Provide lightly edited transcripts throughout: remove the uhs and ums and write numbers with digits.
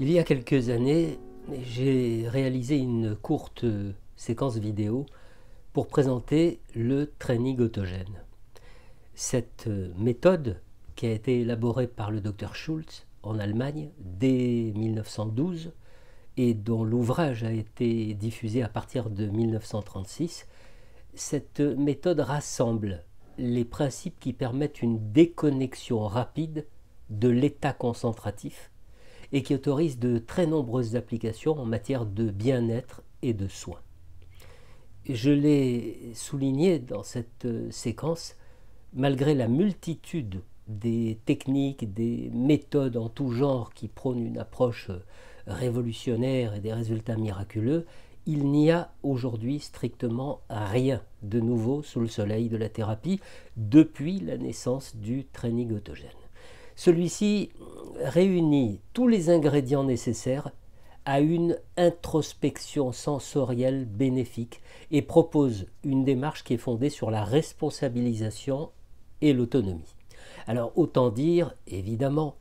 Il y a quelques années, j'ai réalisé une courte séquence vidéo pour présenter le training autogène. Cette méthode, qui a été élaborée par le Dr Schultz en Allemagne dès 1912 et dont l'ouvrage a été diffusé à partir de 1936, cette méthode rassemble les principes qui permettent une déconnexion rapide de l'état concentratif et qui autorise de très nombreuses applications en matière de bien-être et de soins. Je l'ai souligné dans cette séquence, malgré la multitude des techniques, des méthodes en tout genre qui prônent une approche révolutionnaire et des résultats miraculeux, il n'y a aujourd'hui strictement rien de nouveau sous le soleil de la thérapie depuis la naissance du training autogène. Celui-ci réunit tous les ingrédients nécessaires à une introspection sensorielle bénéfique et propose une démarche qui est fondée sur la responsabilisation et l'autonomie. Alors autant dire, évidemment,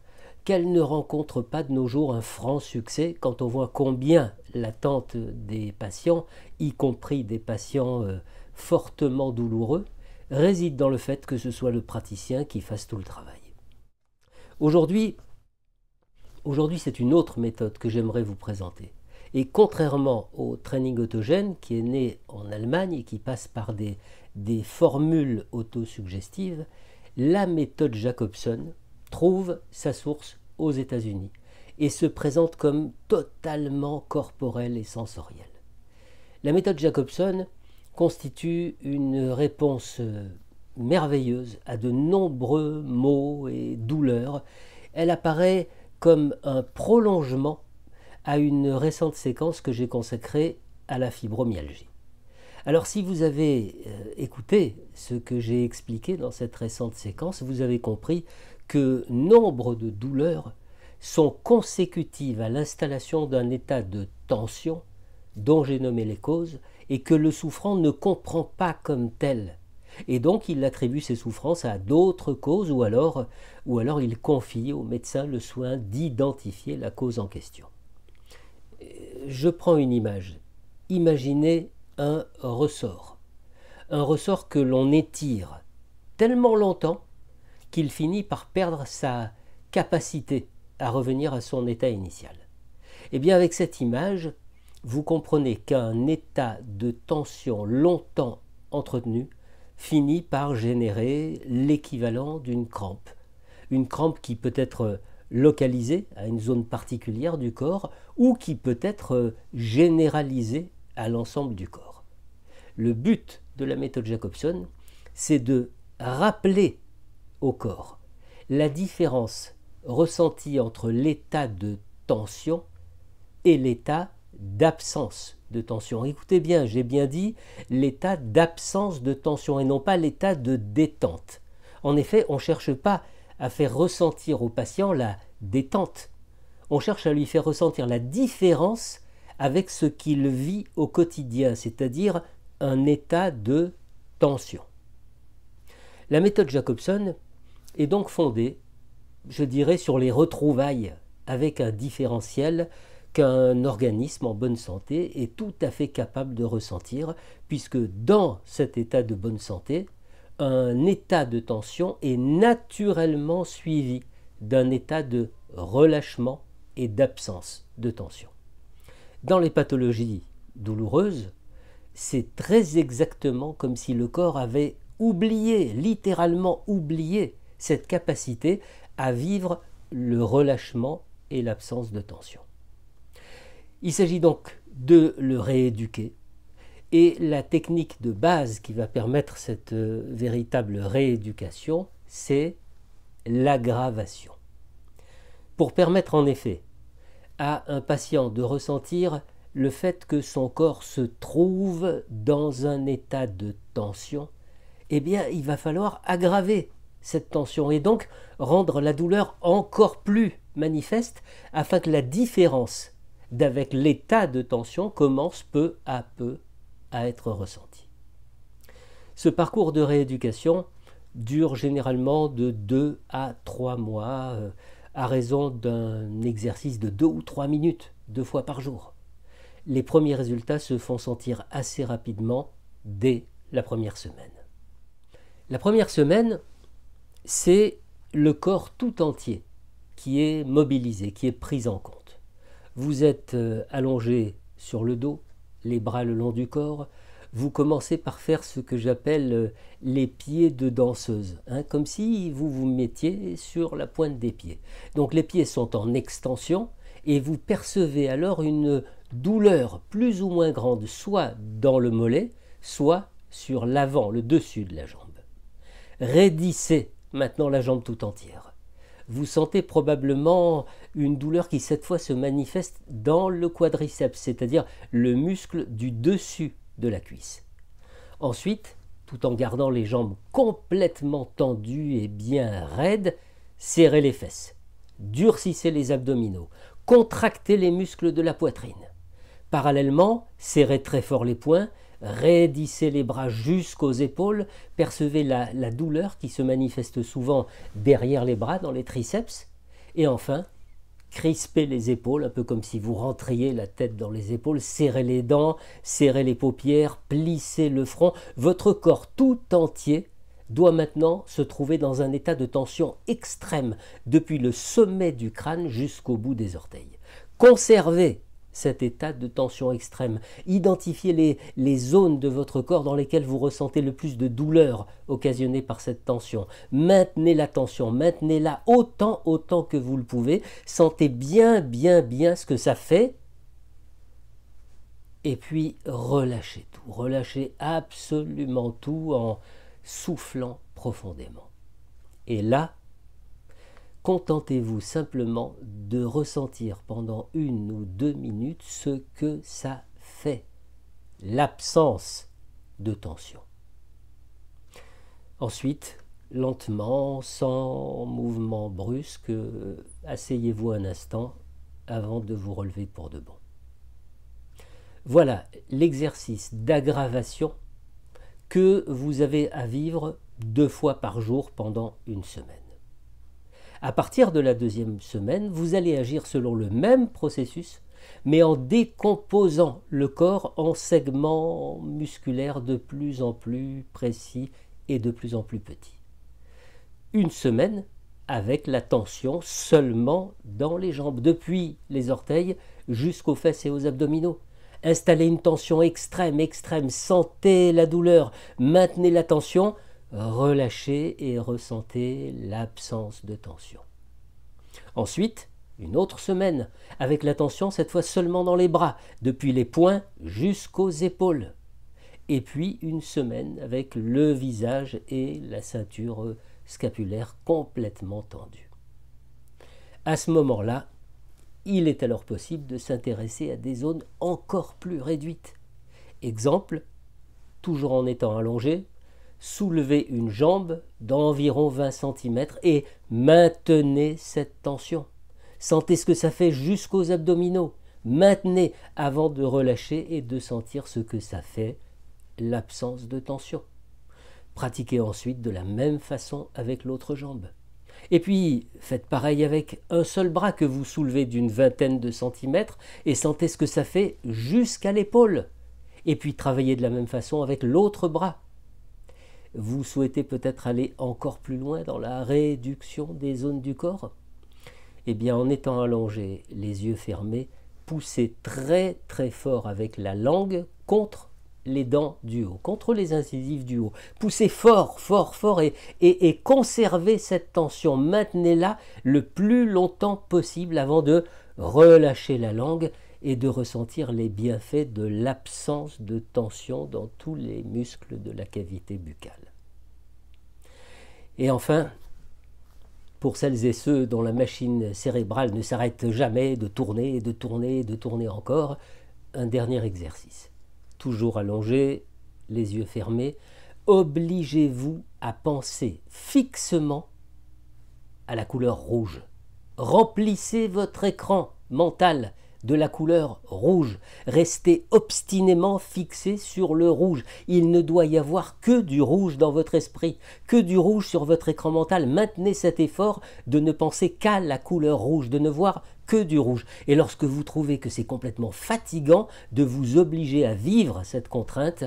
qu'elle ne rencontre pas de nos jours un franc succès quand on voit combien l'attente des patients, y compris des patients fortement douloureux, réside dans le fait que ce soit le praticien qui fasse tout le travail. Aujourd'hui, c'est une autre méthode que j'aimerais vous présenter. Et contrairement au training autogène qui est né en Allemagne et qui passe par des formules autosuggestives, la méthode Jacobson trouve sa source aux États-Unis et se présente comme totalement corporelle et sensorielle. La méthode Jacobson constitue une réponse merveilleuse à de nombreux maux et douleurs. Elle apparaît comme un prolongement à une récente séquence que j'ai consacrée à la fibromyalgie. Alors si vous avez écouté ce que j'ai expliqué dans cette récente séquence, vous avez compris que nombre de douleurs sont consécutives à l'installation d'un état de tension dont j'ai nommé les causes et que le souffrant ne comprend pas comme tel. Et donc il attribue ses souffrances à d'autres causes ou alors il confie au médecin le soin d'identifier la cause en question. Je prends une image. Imaginez un ressort que l'on étire tellement longtemps qu'il finit par perdre sa capacité à revenir à son état initial. Et bien avec cette image, vous comprenez qu'un état de tension longtemps entretenu finit par générer l'équivalent d'une crampe. Une crampe qui peut être localisée à une zone particulière du corps ou qui peut être généralisée à l'ensemble du corps. Le but de la méthode Jacobson, c'est de rappeler au corps la différence ressentie entre l'état de tension et l'état d'absence de tension. Écoutez bien, j'ai bien dit l'état d'absence de tension et non pas l'état de détente. En effet, on ne cherche pas à faire ressentir au patient la détente. On cherche à lui faire ressentir la différence avec ce qu'il vit au quotidien, c'est-à-dire un état de tension. La méthode Jacobson est donc fondée, je dirais, sur les retrouvailles avec un différentiel qu'un organisme en bonne santé est tout à fait capable de ressentir, puisque dans cet état de bonne santé, un état de tension est naturellement suivi d'un état de relâchement et d'absence de tension. Dans les pathologies douloureuses, c'est très exactement comme si le corps avait oublié, littéralement oublié, cette capacité à vivre le relâchement et l'absence de tension. Il s'agit donc de le rééduquer et la technique de base qui va permettre cette véritable rééducation, c'est l'aggravation. Pour permettre en effet à un patient de ressentir le fait que son corps se trouve dans un état de tension, eh bien il va falloir aggraver cette tension et donc rendre la douleur encore plus manifeste afin que la différence d'avec l'état de tension commence peu à être ressenti. Ce parcours de rééducation dure généralement de 2 à 3 mois à raison d'un exercice de 2 ou 3 minutes, 2 fois par jour. Les premiers résultats se font sentir assez rapidement dès la première semaine. La première semaine, c'est le corps tout entier qui est mobilisé, qui est pris en compte. Vous êtes allongé sur le dos, les bras le long du corps. Vous commencez par faire ce que j'appelle les pieds de danseuse, comme si vous vous mettiez sur la pointe des pieds. Donc les pieds sont en extension et vous percevez alors une douleur plus ou moins grande, soit dans le mollet, soit sur l'avant, le dessus de la jambe. Raidissez maintenant la jambe tout entière. Vous sentez probablement une douleur qui cette fois se manifeste dans le quadriceps, c'est-à-dire le muscle du dessus de la cuisse. Ensuite, tout en gardant les jambes complètement tendues et bien raides, serrez les fesses, durcissez les abdominaux, contractez les muscles de la poitrine. Parallèlement, serrez très fort les poings, raidissez les bras jusqu'aux épaules, percevez la douleur qui se manifeste souvent derrière les bras, dans les triceps, et enfin, crispez les épaules, un peu comme si vous rentriez la tête dans les épaules, serrez les dents, serrez les paupières, plissez le front. Votre corps tout entier doit maintenant se trouver dans un état de tension extrême, depuis le sommet du crâne jusqu'au bout des orteils. Conservez cet état de tension extrême. Identifiez les zones de votre corps dans lesquelles vous ressentez le plus de douleur occasionnée par cette tension. Maintenez la tension, maintenez-la autant que vous le pouvez. Sentez bien ce que ça fait. Et puis relâchez tout. Relâchez absolument tout en soufflant profondément. Et là, contentez-vous simplement de ressentir pendant 1 ou 2 minutes ce que ça fait, l'absence de tension. Ensuite, lentement, sans mouvement brusque, asseyez-vous un instant avant de vous relever pour de bon. Voilà l'exercice d'aggravation que vous avez à vivre 2 fois par jour pendant 1 semaine. À partir de la 2e semaine, vous allez agir selon le même processus, mais en décomposant le corps en segments musculaires de plus en plus précis et de plus en plus petits. 1 semaine avec la tension seulement dans les jambes, depuis les orteils jusqu'aux fesses et aux abdominaux. Installez une tension extrême, sentez la douleur, maintenez la tension, relâchez et ressentez l'absence de tension. Ensuite, 1 autre semaine, avec la tension cette fois seulement dans les bras, depuis les poings jusqu'aux épaules. Et puis 1 semaine avec le visage et la ceinture scapulaire complètement tendue. À ce moment-là, il est alors possible de s'intéresser à des zones encore plus réduites. Exemple, toujours en étant allongé, soulevez une jambe d'environ 20 cm et maintenez cette tension. Sentez ce que ça fait jusqu'aux abdominaux. Maintenez avant de relâcher et de sentir ce que ça fait, l'absence de tension. Pratiquez ensuite de la même façon avec l'autre jambe. Et puis, faites pareil avec un seul bras que vous soulevez d'une vingtaine de centimètres et sentez ce que ça fait jusqu'à l'épaule. Et puis, travaillez de la même façon avec l'autre bras. Vous souhaitez peut-être aller encore plus loin dans la réduction des zones du corps? Eh bien, en étant allongé, les yeux fermés, poussez très fort avec la langue contre les dents du haut, contre les incisives du haut. Poussez fort et conservez cette tension. Maintenez-la le plus longtemps possible avant de relâcher la langue et de ressentir les bienfaits de l'absence de tension dans tous les muscles de la cavité buccale. Et enfin, pour celles et ceux dont la machine cérébrale ne s'arrête jamais de tourner, de tourner encore, un dernier exercice. Toujours allongé, les yeux fermés, obligez-vous à penser fixement à la couleur rouge. Remplissez votre écran mental de la couleur rouge. Restez obstinément fixé sur le rouge. Il ne doit y avoir que du rouge dans votre esprit, que du rouge sur votre écran mental. Maintenez cet effort de ne penser qu'à la couleur rouge, de ne voir que du rouge. Et lorsque vous trouvez que c'est complètement fatigant de vous obliger à vivre cette contrainte,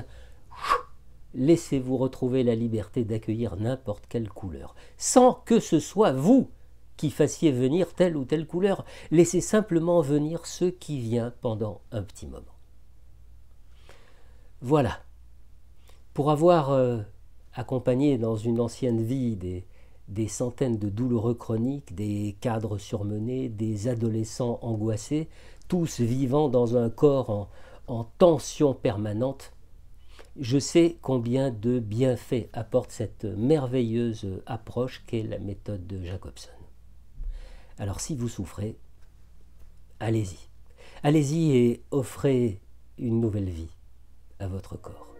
laissez-vous retrouver la liberté d'accueillir n'importe quelle couleur, sans que ce soit vous qui fassiez venir telle ou telle couleur. Laissez simplement venir ce qui vient pendant un petit moment. Voilà. Pour avoir accompagné dans une ancienne vie des centaines de douloureux chroniques, des cadres surmenés, des adolescents angoissés, tous vivant dans un corps en tension permanente, je sais combien de bienfaits apporte cette merveilleuse approche qu'est la méthode de Jacobson. Alors si vous souffrez, allez-y. Allez-y et offrez une nouvelle vie à votre corps.